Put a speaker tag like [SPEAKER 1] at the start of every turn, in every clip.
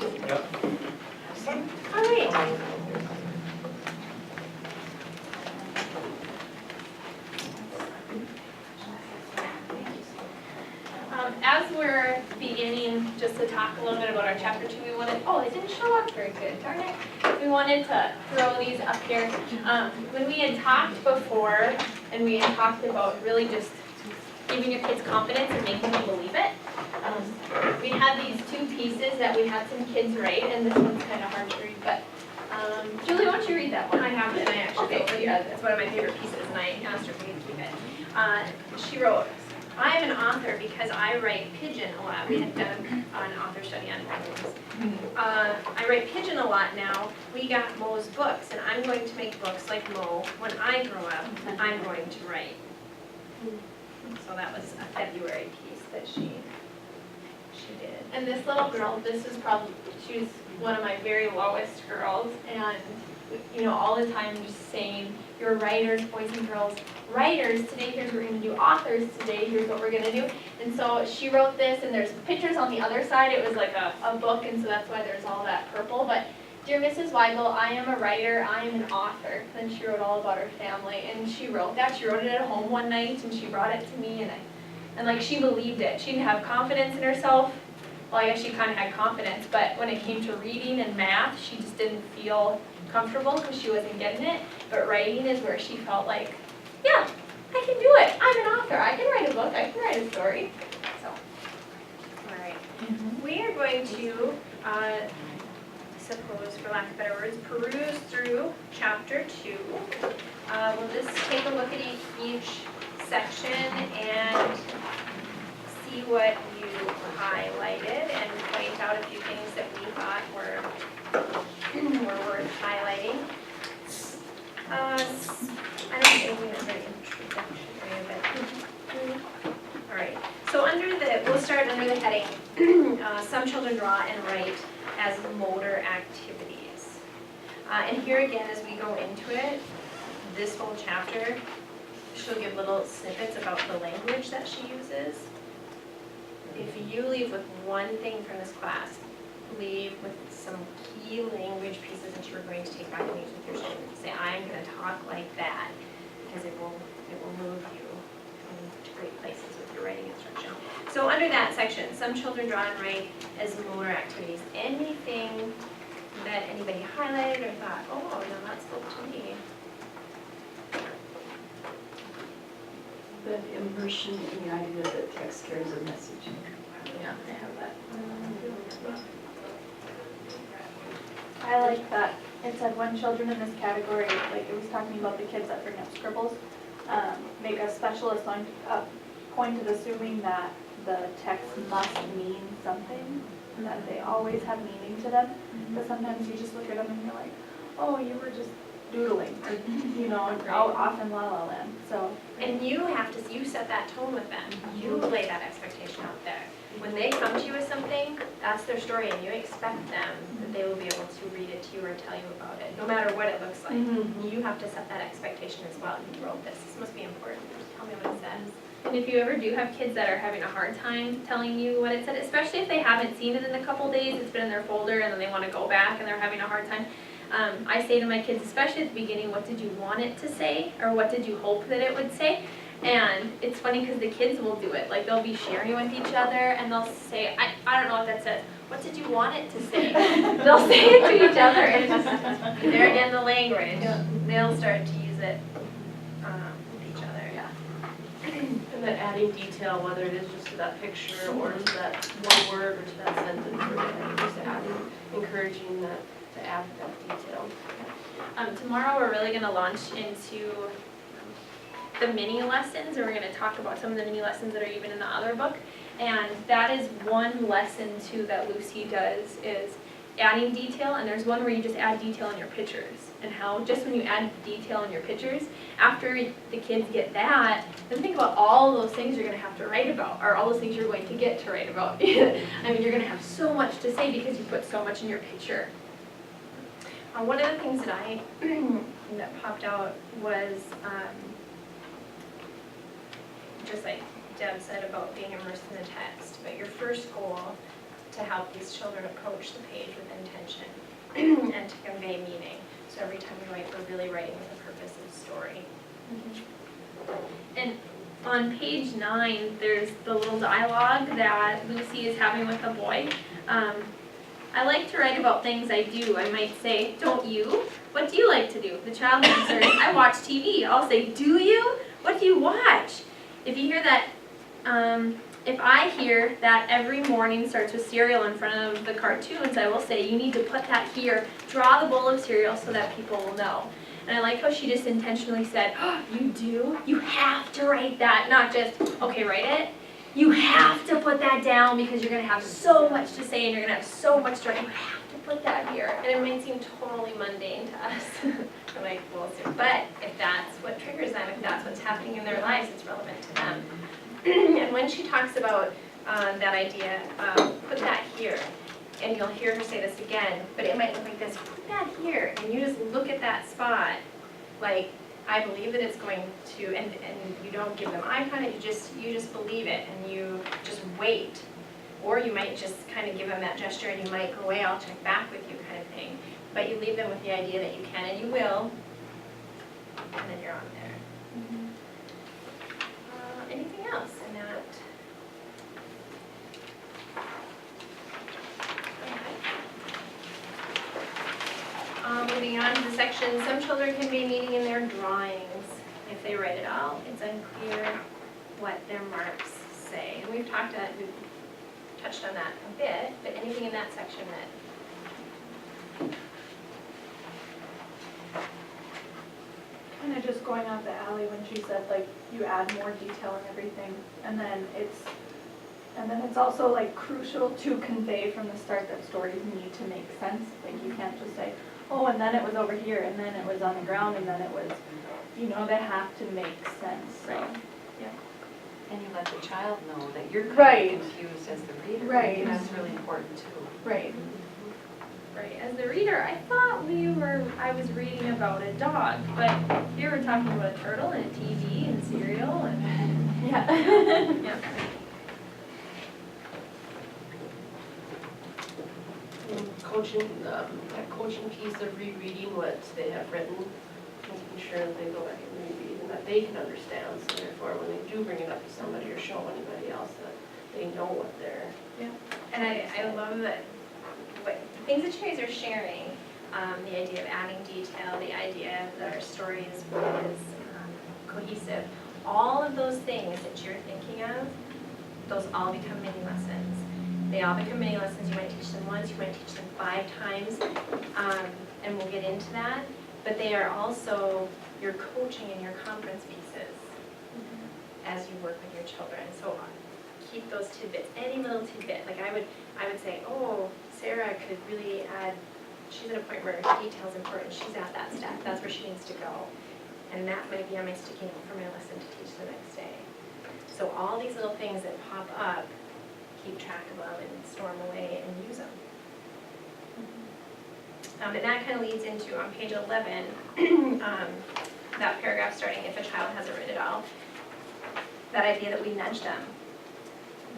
[SPEAKER 1] Yep.
[SPEAKER 2] All right. As we're beginning just to talk a little bit about our chapter 2, we wanted, oh, it didn't show up very good, darn it. We wanted to throw these up here. When we had talked before, and we had talked about really just giving your kids confidence and making them believe it, we had these 2 pieces that we had some kids write, and this one's kind of hard to read, but Julie, why don't you read that one? I have it, and I actually it's one of my favorite pieces, and I asked her if we could keep it. She wrote, I am an author because I write pigeon a lot. We had done an author study on penguins. I write pigeon a lot now. We got Mo's books, and I'm going to make books like Mo when I grow up, and I'm going to write. So that was a February piece that she did. And this little girl, she was one of my very lowest girls, and all the time just saying, you're writers, boys and girls, writers, today here's what we're going to do, authors, today here's what we're going to do. And so she wrote this, and there's pictures on the other side. It was like a book, and so that's why there's all that purple. But Dear Mrs. Weigel, I am a writer, I am an author. Then she wrote all about her family, and she wrote that. She wrote it at home one night, and she brought it to me, and like she believed it. She didn't have confidence in herself. Well, I guess she kind of had confidence, but when it came to reading and math, she just didn't feel comfortable because she wasn't getting it. But writing is where she felt like, yeah, I can do it. I'm an author. I can write a book. I can write a story. So, all right. We are going to, suppose, for lack of better words, peruse through chapter 2. We'll just take a look at each section and see what you highlighted and point out a few things that we thought were worth highlighting. I don't think we have very introductory, but all right. So we'll start under the heading, some children draw and write as motor activities. And here again, as we go into it, this whole chapter, she'll give little snippets about the language that she uses. If you leave with one thing from this class, leave with some key language pieces that you're going to take back and use with your students. Say, I'm going to talk like that, because it will move you to great places with your writing instruction. So under that section, some children draw and write as motor activities. Anything that anybody highlighted or thought, oh, no, that spoke to me.
[SPEAKER 3] The immersion in the idea that text carries a message.
[SPEAKER 2] Yeah, I have that.
[SPEAKER 4] I like that it said when children in this category, like it was talking about the kids that bring up scribbles, make a specialist point of assuming that the text must mean something, and that they always have meaning to them. But sometimes you just look at them and you're like, oh, you were just doodling, or often La La Land. So.
[SPEAKER 2] And you set that tone with them. You lay that expectation out there. When they come to you with something, that's their story, and you expect them that they will be able to read it to you or tell you about it, no matter what it looks like.
[SPEAKER 4] Mm-hmm.
[SPEAKER 2] You have to set that expectation as well. You wrote this. This must be important. Tell me what it says. And if you ever do have kids that are having a hard time telling you what it said, especially if they haven't seen it in a couple days, it's been in their folder, and then they want to go back and they're having a hard time, I say to my kids, especially at the beginning, what did you want it to say, or what did you hope that it would say? And it's funny because the kids will do it. Like they'll be sharing with each other, and they'll say, I don't know what that says. What did you want it to say? They'll say it to each other, and it's just, there again, the language. Yeah. They'll start to use it with each other. Yeah.
[SPEAKER 5] And then adding detail, whether it is just to that picture or to that one word or to that sentence, or just adding, encouraging that to add that detail.
[SPEAKER 2] Tomorrow we're really going to launch into the mini lessons, and we're going to talk about some of the mini lessons that are even in the other book. And that is one lesson too that Lucy does, is adding detail, and there's one where you just add detail in your pictures, and how just when you add detail in your pictures, after the kids get that, then think about all those things you're going to have to write about, or all those things you're going to get to write about. I mean, you're going to have so much to say because you put so much in your picture. One of the things that that popped out was just like Deb said about being immersed in the text, but your first goal to help these children approach the page with intention and to convey meaning. So every time we write, we're really writing with a purpose and story. And on page 9, there's the little dialogue that Lucy is having with a boy. I like to write about things I do. I might say, don't you? What do you like to do? The child answers, I watch TV. I'll say, do you? What do you watch? If you hear that, if I hear that every morning starts with cereal in front of the cartoons, I will say, you need to put that here. Draw the bowl of cereal so that people will know. And I like how she just intentionally said, oh, you do? You have to write that, not just, okay, write it. You have to put that down because you're going to have so much to say and you're going to have so much to write. You have to put that here. And it might seem totally mundane to us. I'm like, well, but if that's what triggers them, if that's what's happening in their lives, it's relevant to them. And when she talks about that idea, put that here. And you'll hear her say this again, but it might look like this, put that here, and you just look at that spot, like, I believe that it's going to, and you don't give them eye contact, you just believe it, and you just wait. Or you might just kind of give them that gesture, and you might go away, I'll check back with you kind of thing. But you leave them with the idea that you can and you will, and then you're on there. Anything else in that? Moving on to the section, some children can be meaning in their drawings. If they write it all, it's unclear what their marks say. And we've touched on that a bit, but anything in that section that
[SPEAKER 4] Kind of just going off the alley when she said, like, you add more detail and everything, and then it's also, like, crucial to convey from the start that stories need to make sense. Like, you can't just say, oh, and then it was over here, and then it was on the ground, and then it was, you know, they have to make sense, so.
[SPEAKER 2] Right.
[SPEAKER 3] And you let the child know that you're kind
[SPEAKER 4] Right.
[SPEAKER 3] of confused as the reader.
[SPEAKER 4] Right.
[SPEAKER 3] That's really important too.
[SPEAKER 4] Right.
[SPEAKER 2] Right, as the reader, I thought I was reading about a dog, but here we're talking about a turtle and a TV and cereal and,
[SPEAKER 4] Yeah.
[SPEAKER 2] yeah.
[SPEAKER 5] Coaching, that coaching piece of rereading what they have written, making sure that they go back and reread and that they can understand, so therefore when they do bring it up to somebody or show anybody else that they know what they're.
[SPEAKER 2] And I love that, the things that you guys are sharing, the idea of adding detail, the idea that our story is cohesive, all of those things that you're thinking of, those all become mini lessons. They all become mini lessons. You might teach them once, you might teach them 5 times, and we'll get into that. But they are also your coaching and your conference pieces as you work with your children. So keep those tidbits, any little tidbit. Like I would say, oh, Sarah could really add, she's at a point where detail is important. She's at that step. That's where she needs to go. And that might be on my sticky note for my lesson to teach the next day. So all these little things that pop up, keep track of them and store them away and use them. And that kind of leads into, on page 11, that paragraph starting, if a child hasn't written it all, that idea that we nudge them.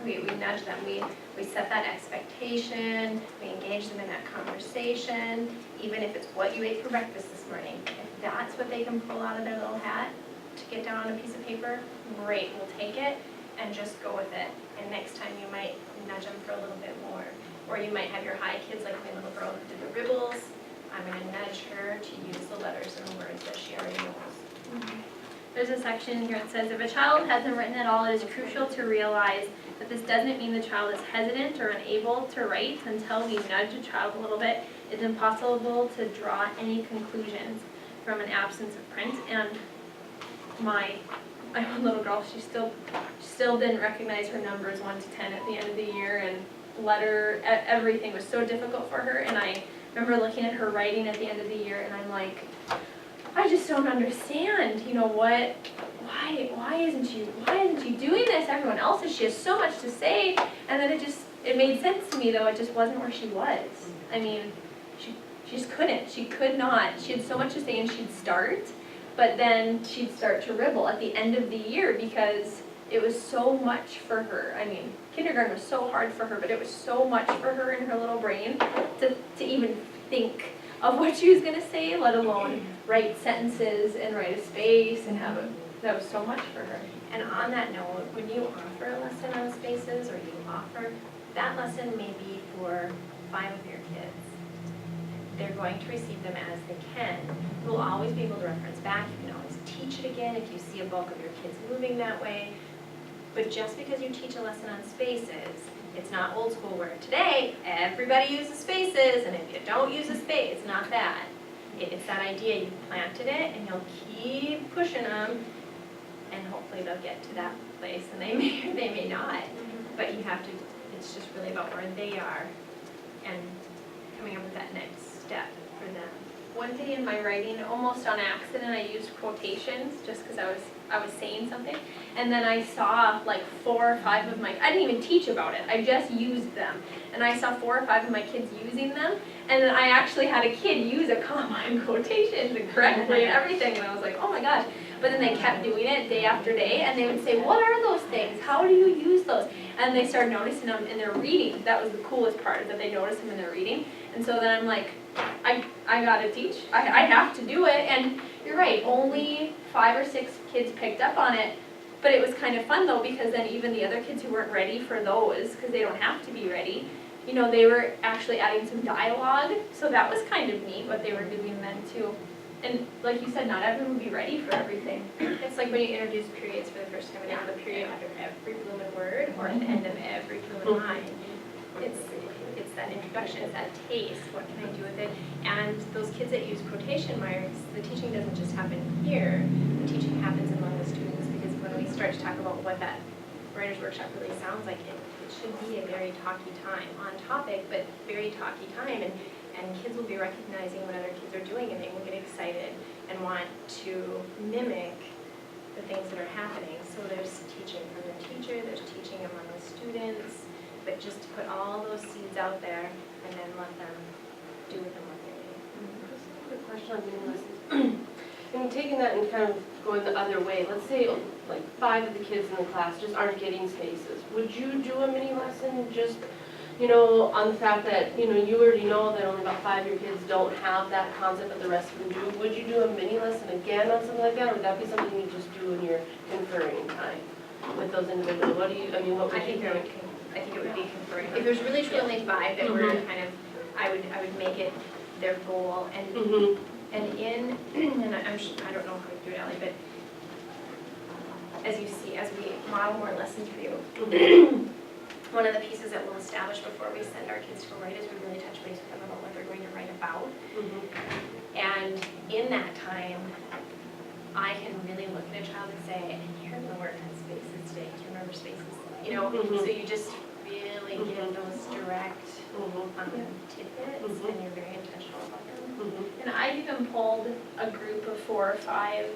[SPEAKER 2] We nudge them, we set that expectation, we engage them in that conversation, even if it's what you ate for breakfast this morning. If that's what they can pull out of their little hat to get down on a piece of paper, great, we'll take it and just go with it. And next time you might nudge them for a little bit more. Or you might have your high kids, like my little girl who did the Ribbles. I'm going to nudge her to use the letters and the words that she already knows.
[SPEAKER 4] There's a section here that says, if a child hasn't written at all, it is crucial to realize that this doesn't mean the child is hesitant or unable to write. Until we nudge a child a little bit, it's impossible to draw any conclusions from an absence of print. And my little girl, she still didn't recognize her numbers 1 to 10 at the end of the year, and everything was so difficult for her. And I remember looking at her writing at the end of the year, and I'm like, I just don't understand, you know, why isn't she doing this? Everyone else is, she has so much to say. And then it made sense to me, though, it just wasn't where she was. I mean, she just couldn't, she could not. She had so much to say, and she'd start, but then she'd start to ribble at the end of the year because
[SPEAKER 2] it was so much for her. I mean, kindergarten was so hard for her, but it was so much for her in her little brain to even think of what she was gonna say, let alone write sentences and write a space and have it. That was so much for her.
[SPEAKER 1] And on that note, when you offer a lesson on spaces, or you offer, that lesson may be for 5 of your kids. They're going to receive them as they can. You'll always be able to reference back, you can always teach it again if you see a bulk of your kids moving that way. But just because you teach a lesson on spaces, it's not old school where today, everybody uses spaces, and if you don't use a space, it's not that. It's that idea, you planted it, and you'll keep pushing them, and hopefully they'll get to that place, and they may or they may not. But you have to, it's just really about where they are, and coming up with that next step for them.
[SPEAKER 2] One day in my writing, almost on accident, I used quotations just because I was saying something. And then I saw like 4 or 5 of my, I didn't even teach about it, I just used them. And I saw 4 or 5 of my kids using them. And then I actually had a kid use a comma in quotations and correctly and everything. And I was like, oh my gosh. But then they kept doing it day after day. And they would say, what are those things? How do you use those? And they started noticing them in their reading. That was the coolest part, that they noticed them in their reading. And so then I'm like, I gotta teach, I have to do it, and you're right, only 5 or 6 kids picked up on it, but it was kind of fun though, because then even the other kids who weren't ready for those, because they don't have to be ready, you know, they were actually adding some dialogue, so that was kind of neat what they were doing then too. And like you said, not everyone would be ready for everything.
[SPEAKER 1] It's like when you introduce periods for the first time, and you have a period under every blooming word, or at the end of every blooming line. It's that introduction, it's that taste, what can I do with it? And those kids that use quotation marks, the teaching doesn't just happen here, the teaching happens among the students, because when we start to talk about what that writer's workshop really sounds like, it should be a very talky time, on topic, but very talky time, and kids will be recognizing what other kids are doing, and they will get excited and want to mimic the things that are happening. So there's teaching from the teacher, there's teaching among the students, but just to put all those seeds out there and then let them do with them what they need.
[SPEAKER 5] Just a quick question on mini lessons. And taking that and kind of going the other way, let's say like 5 of the kids in the class just aren't getting spaces. Would you do a mini lesson just, you know, on the fact that, you know, you already know that only about 5 of your kids don't have that concept, but the rest of them do? Would you do a mini lesson again on something like that, or would that be something you just do in your conferring time with those individuals? What do you, I mean, what would you think?
[SPEAKER 1] I think it would be conferring. If there's really truly only 5 that were kind of, I would make it their goal, and and in, and I don't know how you do it, Allie, but as you see, as we model more lessons for you, one of the pieces that we'll establish before we send our kids to write is we really touch base with them about what they're going to write about. And in that time, I can really look at a child and say, and you're going to work on spaces today. Do you remember spaces? You know, so you just really give those direct tidbits, and you're very intentional about them.
[SPEAKER 2] And I've even pulled a group of 4 or 5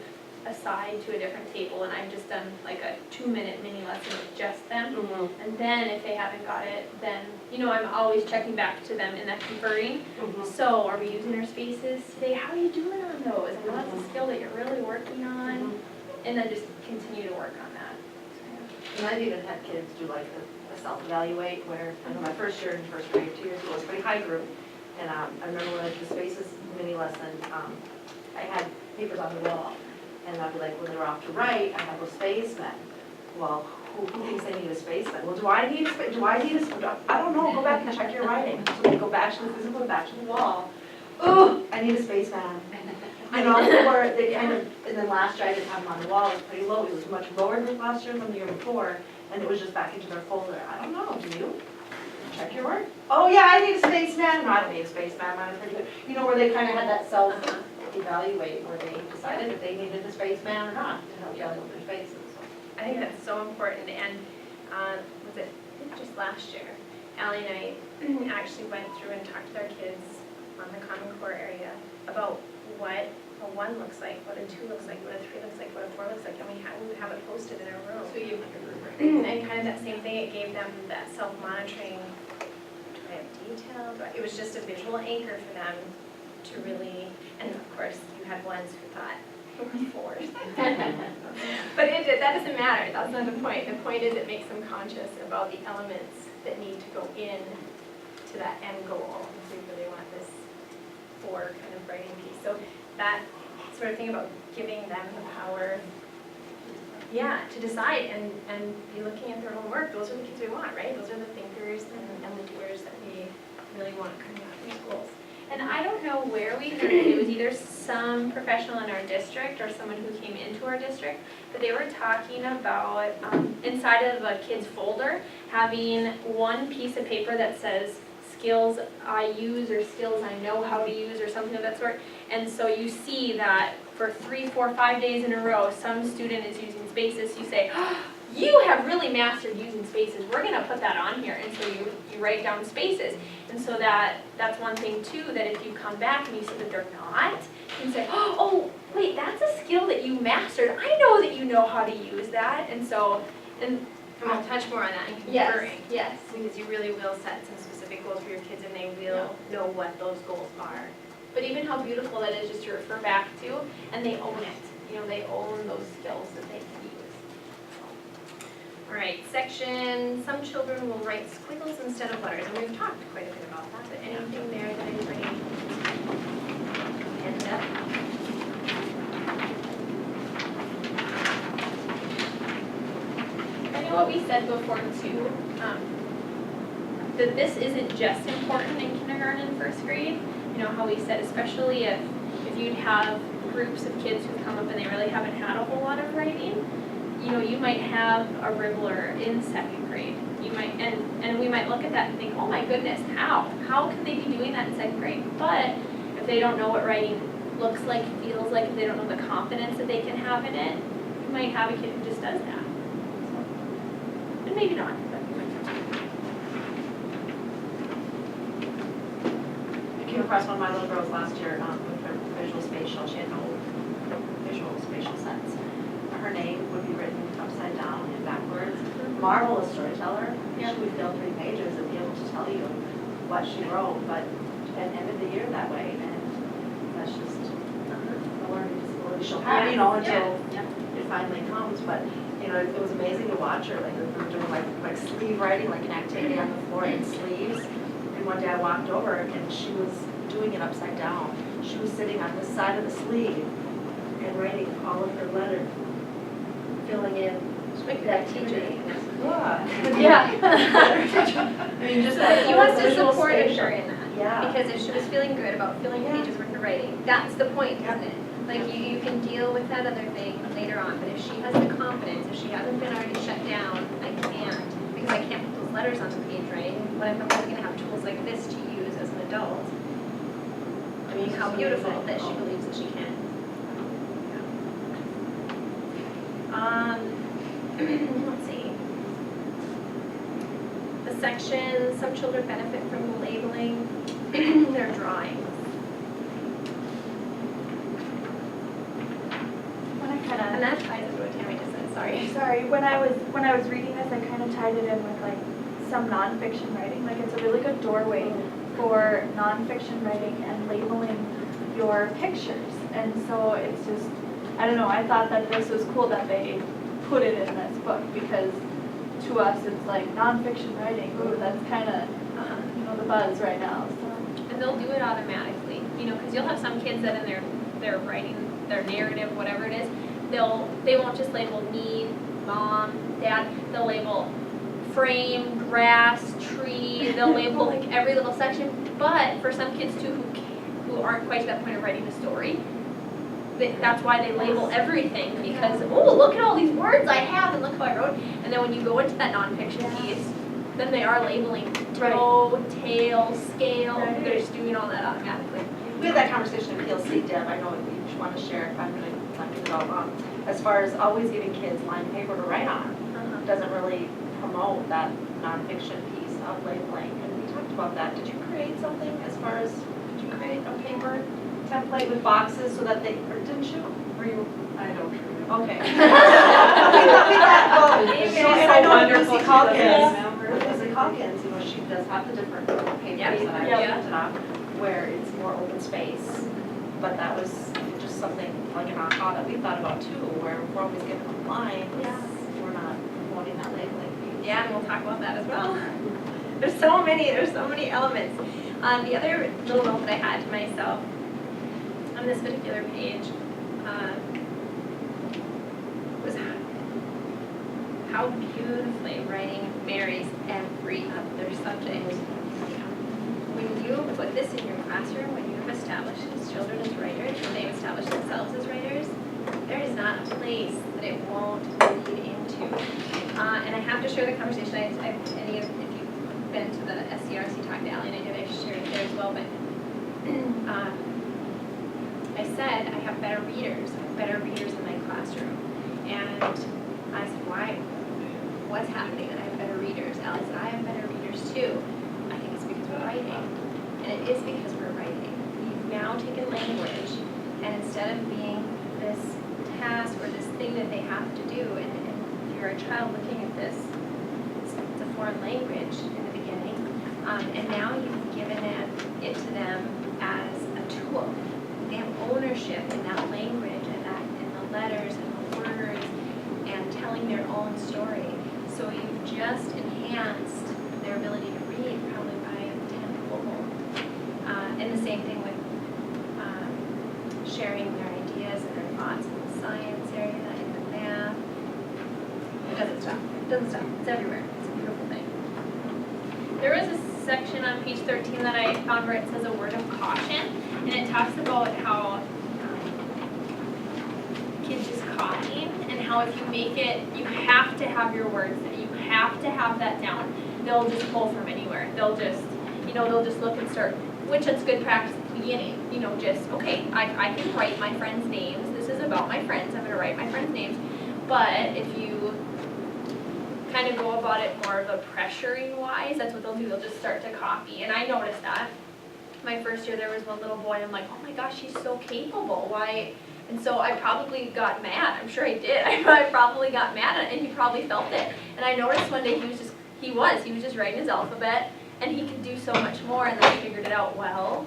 [SPEAKER 2] aside to a different table, and I've just done like a 2-minute mini lesson with just them. And then if they haven't got it, then, you know, I'm always checking back to them in that conferring. So are we using our spaces today? How are you doing on those? I know that's a skill that you're really working on. And then just continue to work on that.
[SPEAKER 6] And I've even had kids do like a self-evaluate where, I know my first year in first grade, 2 years ago, it was a pretty high group. And I remember when I did the spaces mini lesson, I had papers on the wall. And I'd be like, when they were off to write, I have those spacemen. Well, who thinks they need a spaceman? Well, do I need a spaceman? I don't know, go back and check your writing. So they go back to the physical, back to the wall. Ooh, I need a spaceman. You know, or they kind of, and then last year I didn't have them on the wall, it was pretty low. It was much lower than last year than the year before, and it was just back into their folder. I don't know, do you? Check your work. Oh yeah, I need a spaceman. No, I don't need a spaceman, I'm pretty good. You know, where they kind of had that self-evaluate, where they decided if they needed a spaceman or not to help them with their spaces.
[SPEAKER 1] I think that's so important, and was it, I think just last year, Allie and I actually went through and talked to our kids on the Common Core area about what a 1 looks like, what a 2 looks like, what a 3 looks like, what a 4 looks like, and we would have it posted in our room.
[SPEAKER 2] So you
[SPEAKER 1] And kind of that same thing, it gave them that self-monitoring, do I have detail? It was just a visual anchor for them to really, and of course, you had ones who thought, Fourth. But that doesn't matter, that's not the point. The point is it makes them conscious about the elements that need to go in to that end goal. If we really want this four kind of writing piece. So that sort of thing about giving them the power, to decide and be looking at their own work. Those are the kids we want, right? Those are the thinkers and the doers that we really want coming out of these schools.
[SPEAKER 2] And I don't know where we heard it, it was either some professional in our district or someone who came into our district, but they were talking about, inside of a kid's folder, having one piece of paper that says skills I use or skills I know how to use or something of that sort. And so you see that for 3, 4, 5 days in a row, some student is using spaces, you say, oh, you have really mastered using spaces, we're gonna put that on here, and so you write down spaces. And so that's one thing too, that if you come back and you see that they're not, you can say, oh, wait, that's a skill that you mastered, I know that you know how to use that, and so,
[SPEAKER 1] And we'll touch more on that in conferring.
[SPEAKER 2] yes.
[SPEAKER 1] Because you really will set some specific goals for your kids and they will know what those goals are.
[SPEAKER 2] But even how beautiful that is just to refer back to, and they own it, they own those skills that they can use.
[SPEAKER 1] All right, section, some children will write squiggles instead of letters, and we've talked quite a bit about that, but anything there that anybody ended up?
[SPEAKER 2] I know what we said before too, that this isn't just important in kindergarten and first grade. How we said, especially if you'd have groups of kids who come up and they really haven't had a whole lot of writing, you might have a Ribbler in second grade. You might, and we might look at that and think, oh my goodness, how? How can they be doing that in second grade? But if they don't know what writing looks like, feels like, if they don't know the confidence that they can have in it, you might have a kid who just does that. And maybe not, but you might have.
[SPEAKER 6] I came across one of my little girls last year with her visual spatial. She had no visual spatial sense. Her name would be written upside down and backwards. Marvelous storyteller. She would fill 3 pages and be able to tell you what she wrote, but and ended the year that way. And that's just a learning disability she'll have, until it finally comes. But it was amazing to watch her. Like we were doing like sleeve writing, like an activity on the floor in sleeves. And one day I walked over and she was doing it upside down. She was sitting on this side of the sleeve and writing all of her letters, filling in that teacher.
[SPEAKER 4] Yeah.
[SPEAKER 6] I mean, just that.
[SPEAKER 1] You must have
[SPEAKER 6] visual
[SPEAKER 1] supported
[SPEAKER 6] spatial.
[SPEAKER 1] her in that.
[SPEAKER 6] Yeah.
[SPEAKER 1] Because if she was feeling good about filling pages with her writing, that's the point, isn't it? Like you can deal with that other thing later on, but if she has the confidence, if she hasn't been already shut down, I can't, because I can't put those letters on the page, right? What if I'm only gonna have tools like this to use as an adult? I mean, how beautiful that she believes that she can. Let's see. The section, some children benefit from labeling their drawings.
[SPEAKER 4] When I kind
[SPEAKER 1] And
[SPEAKER 4] of,
[SPEAKER 1] that ties into what Tammy just said, sorry.
[SPEAKER 4] sorry, when I was reading this, I kind of tied it in with like some nonfiction writing. Like it's a really good doorway for nonfiction writing and labeling your pictures. And so it's just, I don't know, I thought that this was cool that they put it in this book because to us it's like nonfiction writing. Ooh, that's kind of, the buzz right now. So.
[SPEAKER 1] And they'll do it automatically, because you'll have some kids that in their writing, their narrative, whatever it is, they won't just label me, mom, dad, they'll label frame, grass, tree, they'll label like every little section. But for some kids too who aren't quite to that point of writing a story, that's why they label everything, because, oh, look at all these words I have and look how I wrote. And then when you go into that nonfiction piece, then they are labeling toe, tail, scale, they're just doing all that automatically.
[SPEAKER 6] We had that conversation in PLC, Deb. I know you want to share if I'm going to talk to you about as far as always giving kids lined paper to write on. Doesn't really promote that nonfiction piece of labeling. And we talked about that. Did you create something as far as, did you create a paper template with boxes so that they, or didn't you? Or you? I don't remember. Okay. we thought, and I know Lucy Calkins, Lucy Calkins, she does have the different papers that I printed off where it's more open space. But that was just something like an aha that we thought about too, where we're always getting online,
[SPEAKER 2] Yeah.
[SPEAKER 6] we're not promoting that labeling piece.
[SPEAKER 2] Yeah, and we'll talk about that as well. There's so many elements. The other little note that I had to myself on this particular page was how beautifully writing marries every other subject. When you put this in your classroom, when you've established these children as writers, when they've established themselves as writers, there is not a place that it won't lead into. And I have to share the conversation. If you've been to the SCRC talk to Allie and I did, I shared it there as well. But I said I have better readers. I have better readers in my classroom. And I said, why? What's happening that I have better readers? Allie said, I have better readers too. I think it's because we're writing. And it is because we're writing. You've now taken language, and instead of being this task or this thing that they have to do, and if you're a child looking at this, it's a foreign language in the beginning, and now you've given it to them as a tool. They have ownership in that language and in the letters and the words and telling their own story. So you've just enhanced their ability to read probably by tenfold. And the same thing with sharing their ideas and their thoughts in the science area, in the math. It doesn't stop. It doesn't stop. It's everywhere. It's a beautiful thing. There is a section on page 13 that I found where it says a word of caution, and it talks about how kids just copying, and how if you make it, you have to have your words, you have to have that down. They'll just pull from anywhere. They'll just, they'll just look and start, which it's good practice at the beginning. Just, okay, I can write my friends' names. This is about my friends. I'm going to write my friends' names. But if you kind of go about it more of a pressuring wise, that's what they'll do. They'll just start to copy. And I noticed that. My first year, there was one little boy. I'm like, oh my gosh, he's so capable. Why? And so I probably got mad. I'm sure I did. I probably got mad at it, and he probably felt it. And I noticed one day he was just writing his alphabet, and he could do so much more. And then I figured it out. Well,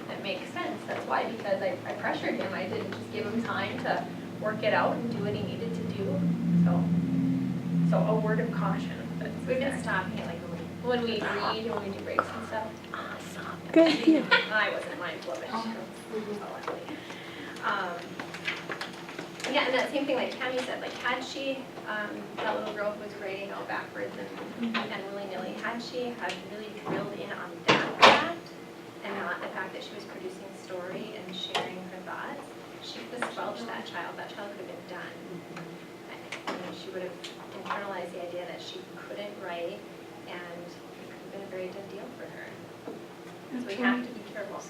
[SPEAKER 2] that makes sense. That's why, because I pressured him. I didn't just give him time to work it out and do what he needed to do. So a word of caution. We've been stopping it like when we read and when we do breaks and stuff. Awesome.
[SPEAKER 7] Good idea.
[SPEAKER 2] I wasn't mindful of it. Yeah, and that same thing like Tammy said, like had she, that little girl who was writing all backwards and willy-nilly, had she had really drilled in on that fact and not the fact that she was producing a story and sharing her thoughts, she could have squelched that child. That child could have been done. She would have internalized the idea that she couldn't write, and it could have been a very done deal for her. So we have to be careful.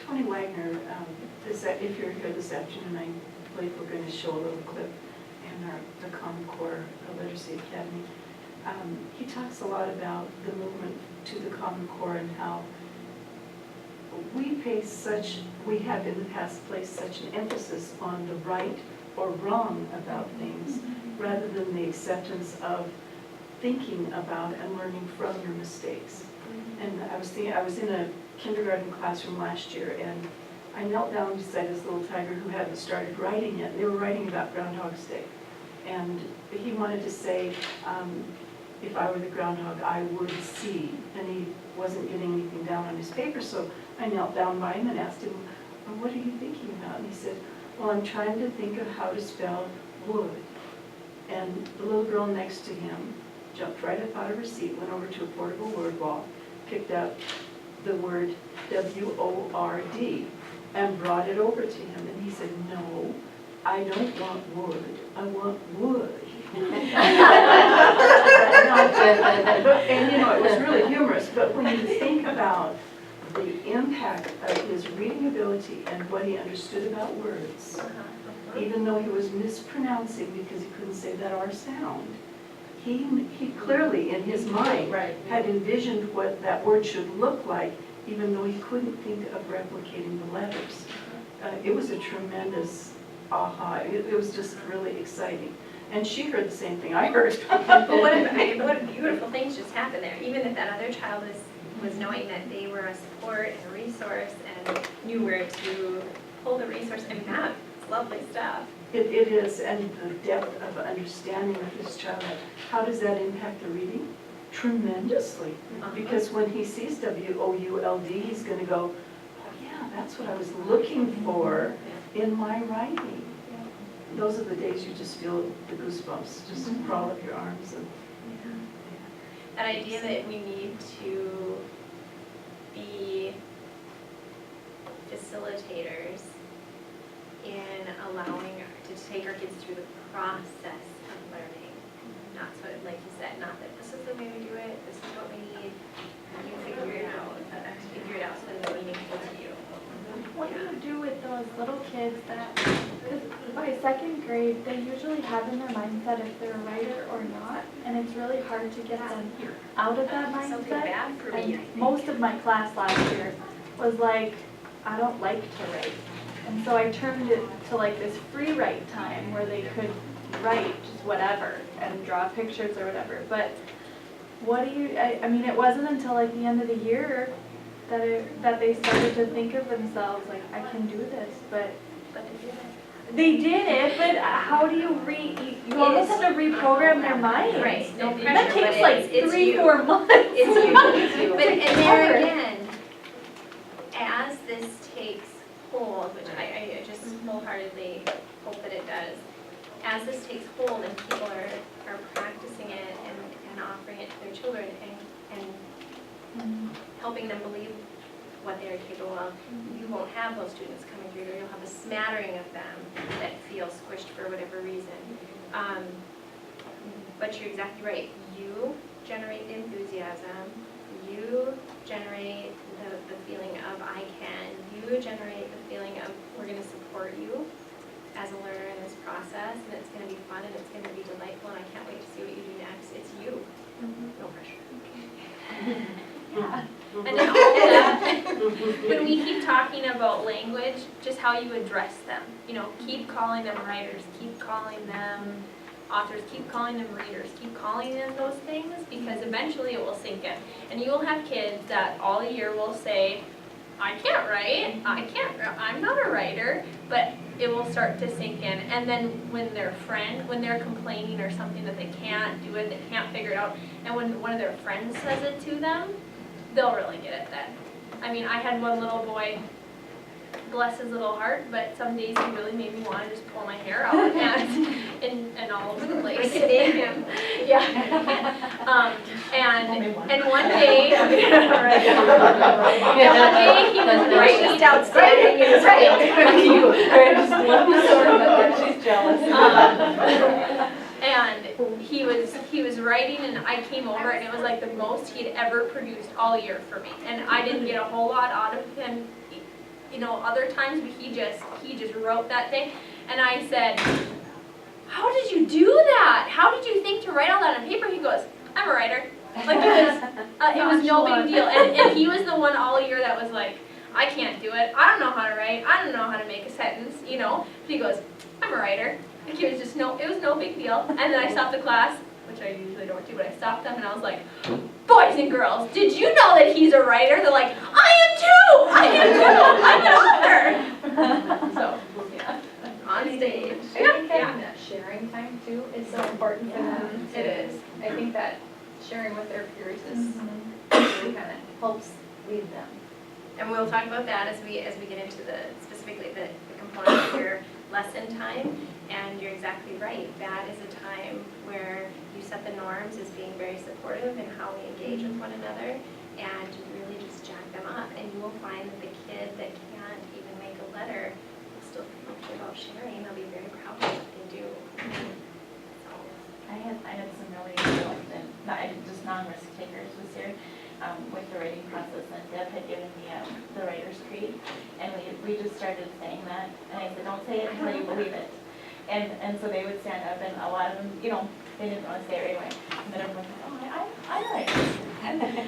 [SPEAKER 8] Tony Wagner, if you're here this afternoon, I believe we're going to show a little clip in the Common Core Literacy Academy. He talks a lot about the movement to the Common Core and how we have in the past placed such an emphasis on the right or wrong about things, rather than the acceptance of thinking about and learning from your mistakes. And I was in a kindergarten classroom last year, and I knelt down beside this little tiger who hadn't started writing yet. They were writing about Groundhog's Day. And he wanted to say, if I were the groundhog, I would see. And he wasn't getting anything down on his paper, so I knelt down by him and asked him, well, what are you thinking about? And he said, well, I'm trying to think of how to spell wood. And the little girl next to him jumped right up out of her seat, went over to a portable word wall, picked up the word W-O-R-D, and brought it over to him. And he said, no, I don't want wood, I want wood. And it was really humorous, but when you think about the impact of his reading ability and what he understood about words, even though he was mispronouncing because he couldn't say that R sound, he clearly in his mind had envisioned what that word should look like, even though he couldn't think of replicating the letters. It was a tremendous aha. It was just really exciting. And she heard the same thing I heard.
[SPEAKER 2] But what beautiful things just happened there. Even if that other child was knowing that they were a support and a resource and knew where to pull the resource. And that
[SPEAKER 1] lovely stuff.
[SPEAKER 8] It is, and the depth of understanding of this child, how does that impact the reading? Tremendously. Because when he sees W-O-U-L-D, he's gonna go, oh yeah, that's what I was looking for in my writing. Those are the days you just feel the goosebumps, just crawl up your arms and.
[SPEAKER 1] That idea that we need to be facilitators in allowing to take our kids through the process of learning. Not so, like you said, not that this is the way we do it, this is what we need, you figure it out so that it's meaningful to you.
[SPEAKER 4] What do you do with those little kids that, because by second grade, they usually have in their mindset if they're a writer or not, and it's really hard to get them out of that
[SPEAKER 1] Something
[SPEAKER 4] mindset.
[SPEAKER 1] bad for me, I
[SPEAKER 4] And
[SPEAKER 1] think.
[SPEAKER 4] most of my class last year was like, I don't like to write. And so I turned it to like this free write time where they could write just whatever and draw pictures or whatever. But what do you, I mean, it wasn't until like the end of the year that they started to think of themselves like, I can do this, but they did it, but how do you you almost have to reprogram their minds.
[SPEAKER 1] Right, no
[SPEAKER 4] That
[SPEAKER 1] pressure, but
[SPEAKER 4] takes like
[SPEAKER 1] it's
[SPEAKER 4] 3-4 months.
[SPEAKER 1] It's you. But, and there
[SPEAKER 4] Hard.
[SPEAKER 1] again, as this takes hold, which I just wholeheartedly hope that it does, as this takes hold and people are practicing it and offering it to their children and helping them believe what they are capable of, you won't have those students coming through, or you'll have a smattering of them that feel squished for whatever reason. But you're exactly right. You generate the enthusiasm. You generate the feeling of I can. You generate the feeling of we're going to support you as a learner in this process, and it's going to be fun and it's going to be delightful, and I can't wait to see what you do next. It's you. No pressure. And then all of that, when we keep talking about language, just how you address them. You know, keep calling them writers, keep calling them authors, keep calling them readers, keep calling them those things, because eventually it will sink in. And you will have kids that all year will say, I can't write, I'm not a writer, but it will start to sink in. And then when when they're complaining or something that they can't do it, they can't figure it out, and when one of their friends says it to them, they'll really get it then. I mean, I had one little boy, bless his little heart, but some days he really made me want to just pull my hair out and all over the place. him.
[SPEAKER 2] Yeah. And one day, one day he was writing
[SPEAKER 1] outstanding in his
[SPEAKER 2] She's jealous. And he was writing, and I came over, and it was like the most he had ever produced all year for me. And I didn't get a whole lot out of him, you know, other times, but he just wrote that thing. And I said, how did you do that? How did you think to write all that on paper? He goes, I'm a writer. Like it was no big deal. And he was the one all year that was like, I can't do it. I don't know how to write. I don't know how to make a sentence, you know. But he goes, I'm a writer. Like it was no big deal. And then I stopped the class, which I usually don't do, but I stopped them and I was like, boys and girls, did you know that he's a writer? They're like, I am too! I'm an author! So, yeah. On stage.
[SPEAKER 4] I think having that sharing time too is so important for them.
[SPEAKER 1] It is.
[SPEAKER 4] I think that sharing with their peers is really kind of helps lead them.
[SPEAKER 1] And we'll talk about that as we get into specifically the component of your lesson time. And you're exactly right. That is a time where you set the norms as being very supportive in how we engage with one another, and really just jack them up. And you will find that the kid that can't even make a letter will still feel okay about sharing. They'll be very proud of what they do. So,
[SPEAKER 7] I had some really good ones, and just non-risk takers this year with the writing process, and Deb had given me the Writer's Creed, and we just started saying that, and I said, don't say it until you believe it. And so they would stand up, and a lot of them, you know, they didn't want to say it right away. And then everyone was like, oh, I write.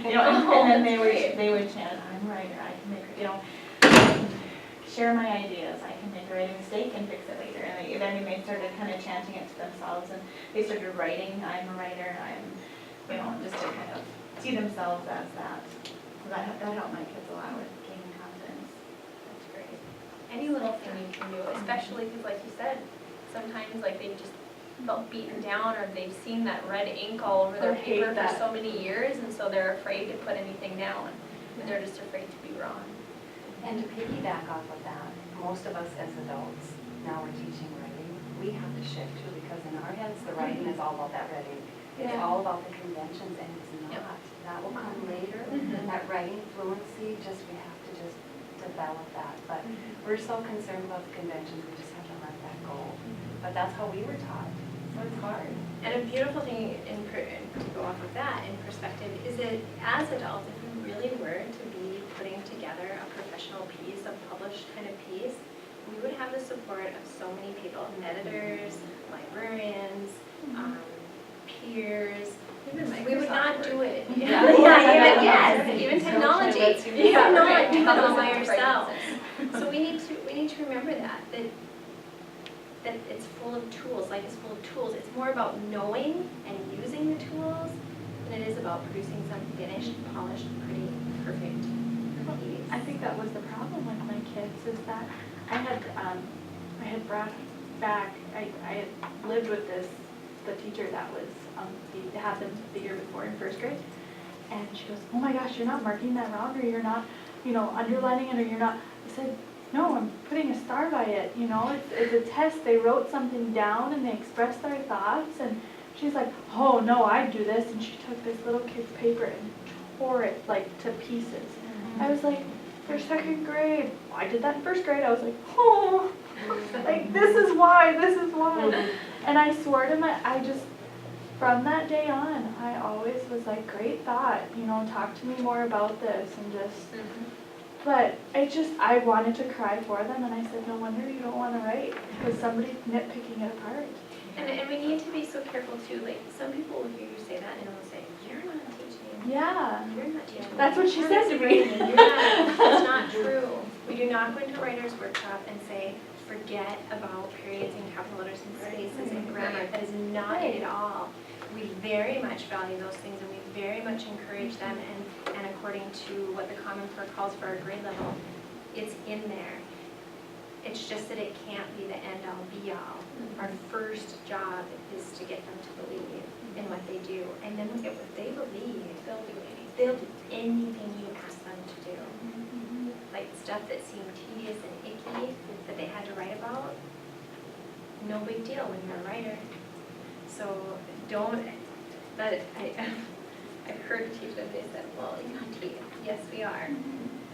[SPEAKER 7] You know, and then they would chant, I'm a writer, I can make, you know, share my ideas, I can make a writing mistake and fix it later. And they started kind of chanting it to themselves, and they started writing, I'm a writer, you know, just to kind of see themselves as that. So that helped my kids a lot with gaining confidence.
[SPEAKER 1] that's great. Any little thing you can
[SPEAKER 2] new, especially because like you said, sometimes like they've just felt beaten down or they've seen that red ink all over their
[SPEAKER 4] Or hate
[SPEAKER 2] paper for
[SPEAKER 4] that.
[SPEAKER 2] so many years and so they're afraid to put anything down. And they're just afraid to be wrong.
[SPEAKER 3] And to piggyback off of that, most of us as adults, now we're teaching writing, we have to shift too, because in our heads, the writing is all about that red ink. It's
[SPEAKER 2] Yeah.
[SPEAKER 3] all about the conventions, and it's
[SPEAKER 2] Yep.
[SPEAKER 3] not. That will come later,
[SPEAKER 2] Mhm.
[SPEAKER 3] that writing fluency, we have to just develop that. But we're so concerned about the conventions, we just have to let that go. But that's how we were taught, so it's hard.
[SPEAKER 2] And a beautiful thing to go off of that in perspective is that as adults, if we really were to be putting together a professional piece, a published kind of piece, we would have the support of so many people, editors, librarians, peers. We would not do it.
[SPEAKER 3] Yeah.
[SPEAKER 2] Even technology. You
[SPEAKER 3] Yeah,
[SPEAKER 2] cannot
[SPEAKER 3] right.
[SPEAKER 2] do it all by yourself. So we need to remember that it's full of tools, life is full of tools. It's more about knowing and using the tools than it is about producing some finished, polished, pretty, perfect piece.
[SPEAKER 4] I think that was the problem with my kids, is that I had brought back, I had lived with the teacher that was, had them the year before in first grade. And she goes, oh my gosh, you're not marking that wrong, or you're not, underlining it, or you're not. I said, no, I'm putting a star by it, it's a test. They wrote something down and they expressed their thoughts. And she's like, oh no, I do this. And she took this little kid's paper and tore it like to pieces. I was like, for second grade. I did that in first grade. I was like, oh, like this is why. And I swore to from that day on, I always was like, great thought, talk to me more about this and just, but I wanted to cry for them, and I said, no wonder you don't want to write, because somebody's nitpicking it apart.
[SPEAKER 2] And we need to be so careful too, like some people will hear you say that and they'll say, you're not teaching.
[SPEAKER 4] Yeah.
[SPEAKER 2] You're not teaching.
[SPEAKER 4] That's what she said to me.
[SPEAKER 2] That's not true. We do not go into a writer's workshop and say, forget about periods and capital letters and spaces and grammar. That is not it at all. We very much value those things and we very much encourage them, and according to what the Common Core calls for our grade level, it's in there. It's just that it can't be the end-all be-all. Our first job is to get them to believe in what they do, and then if they believe, they'll do anything you ask them to do. Like stuff that seemed tedious and icky that they had to write about, no big deal when you're a writer. So I've heard teachers, they said, well, you're not teaching. Yes, we are.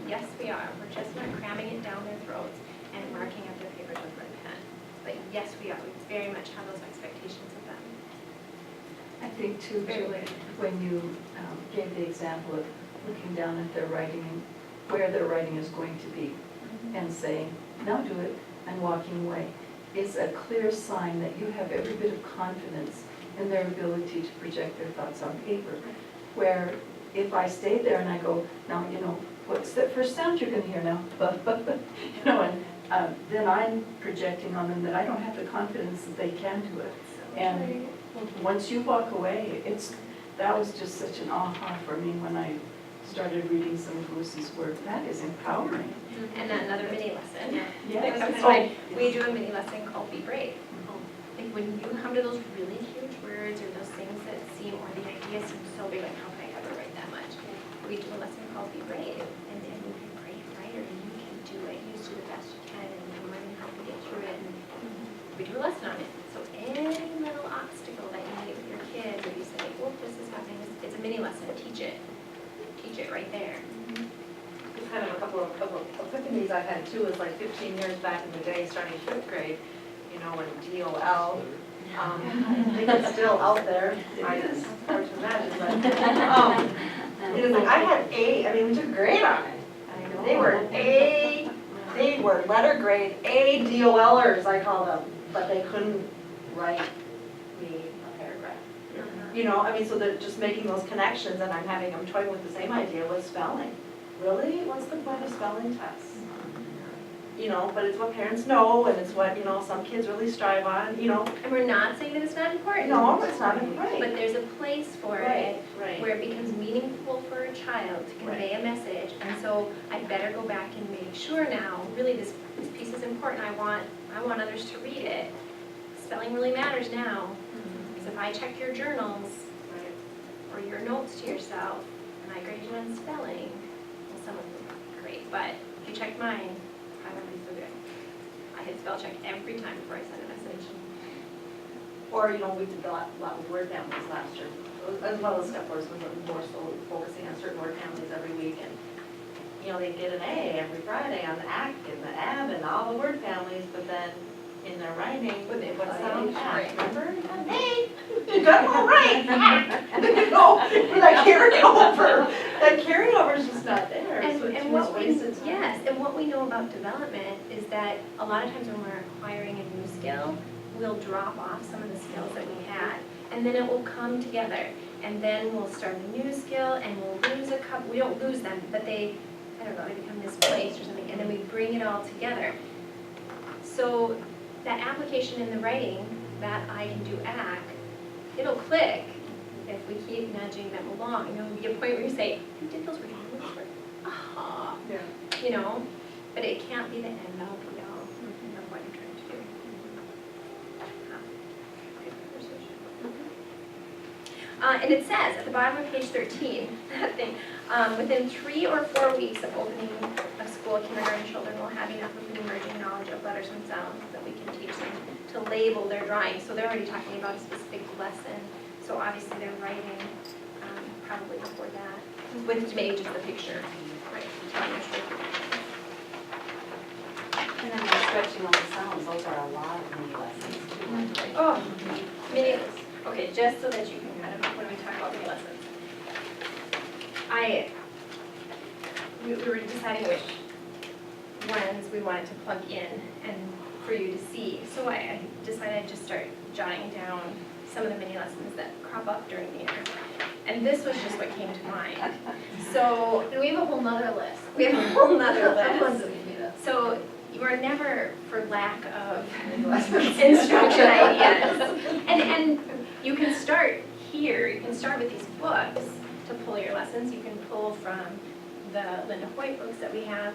[SPEAKER 2] Yes, we are. We're just not cramming it down their throats and marking up their papers with red pen. But yes, we are. We very much have those expectations of them.
[SPEAKER 8] I think too, Julie, when you gave the example of looking down at their writing and where their writing is going to be and saying, now do it, and walking away, is a clear sign that you have every bit of confidence in their ability to project their thoughts on paper. Where if I stay there and I go, now, what's the first sound you're going to hear now? And then I'm projecting on them that I don't have the confidence that they can do it. And once you walk away, that was just such an aha for me when I started reading some of Lucy's work. That is empowering.
[SPEAKER 2] And another mini lesson.
[SPEAKER 8] Yes.
[SPEAKER 2] That's why we do a mini lesson called Be Brave. Like when you come to those really huge words or those things that seem, or the ideas seem so big, like how can I ever write that much? We do a lesson called Be Brave, and then you're a brave writer, and you can do it. You just do the best you can, and we're going to help you get through it. And we do a lesson on it. So any little obstacle that you meet with your kid, where you say, well, this is happening, it's a mini lesson. Teach it. Teach it right there.
[SPEAKER 6] It's kind of a couple of epiphanies I had too, is like 15 years back in the day, starting 5th grade, when DOL, I think it's still out there, it's hard to imagine, but, it was like, I had A, we took grade on it. They were letter grade A DOLers, I call them, but they couldn't write me a paragraph. So they're just making those connections, and I'm having them toying with the same idea with spelling. Really? What's the point of spelling tests? But it's what parents know, and it's what, some kids really strive on,
[SPEAKER 2] And we're not saying that it's not important.
[SPEAKER 6] No, it's not important.
[SPEAKER 2] But there's a place for it
[SPEAKER 6] Right.
[SPEAKER 2] where it becomes meaningful for a child to convey a message. And so I better go back and make sure now, really this piece of
[SPEAKER 1] is important, I want others to read it. Spelling really matters now, because if I check your journals, or your notes to yourself, and I grade you on spelling, well, some of them are great, but if you check mine, I won't be so good. I hit spell check every time before I send a message.
[SPEAKER 6] Or, you know, we did a lot with word families last year, as well as step words, we were more so focusing on certain word families every week, and, you know, they'd get an A every Friday on the ACK and the AB and all the word families, but then in their writing,
[SPEAKER 1] Would they put
[SPEAKER 6] sound
[SPEAKER 1] something?
[SPEAKER 6] ACK, remember? Hey, you got them all right, ACK. You know, that carryover is just not there, so it's
[SPEAKER 1] And
[SPEAKER 6] just
[SPEAKER 1] what we,
[SPEAKER 6] wasted time.
[SPEAKER 1] yes, and what we know about development is that a lot of times when we're acquiring a new skill, we'll drop off some of the skills that we had, and then it will come together. And then we'll start a new skill, and we'll lose a couple, we don't lose them, but they, I don't know, they become misplaced or something, and then we bring it all together. So that application in the writing, that I can do ACK, it'll click if we keep nudging them along. And there'll be a point where you say, you did those words, aha,
[SPEAKER 8] Yeah.
[SPEAKER 1] you know? But it can't be the end all be all of what you're trying to do. Good conversation. And it says at the bottom of page 13, that thing, within 3 or 4 weeks of opening of school, kindergarten children will have enough of an emerging knowledge of letters and sounds that we can teach them to label their drawings. So they're already talking about a specific lesson, so obviously they're writing probably before that, with maybe just the picture, right? telling their story.
[SPEAKER 3] And then we're stretching all the sounds, those are a lot of mini lessons too.
[SPEAKER 1] Oh, mini, okay, just so that you can kind of, when we talk about mini lessons. We were deciding which ones we wanted to plug in and for you to see. So I decided I'd just start jotting down some of the mini lessons that crop up during the year. And this was just what came to mind. So,
[SPEAKER 2] And we have a whole nother list.
[SPEAKER 1] we have a whole nother list. So you are never for lack of instruction ideas. And you can start here, you can start with these books to pull your lessons. You can pull from the Linda Hoyt books that we have.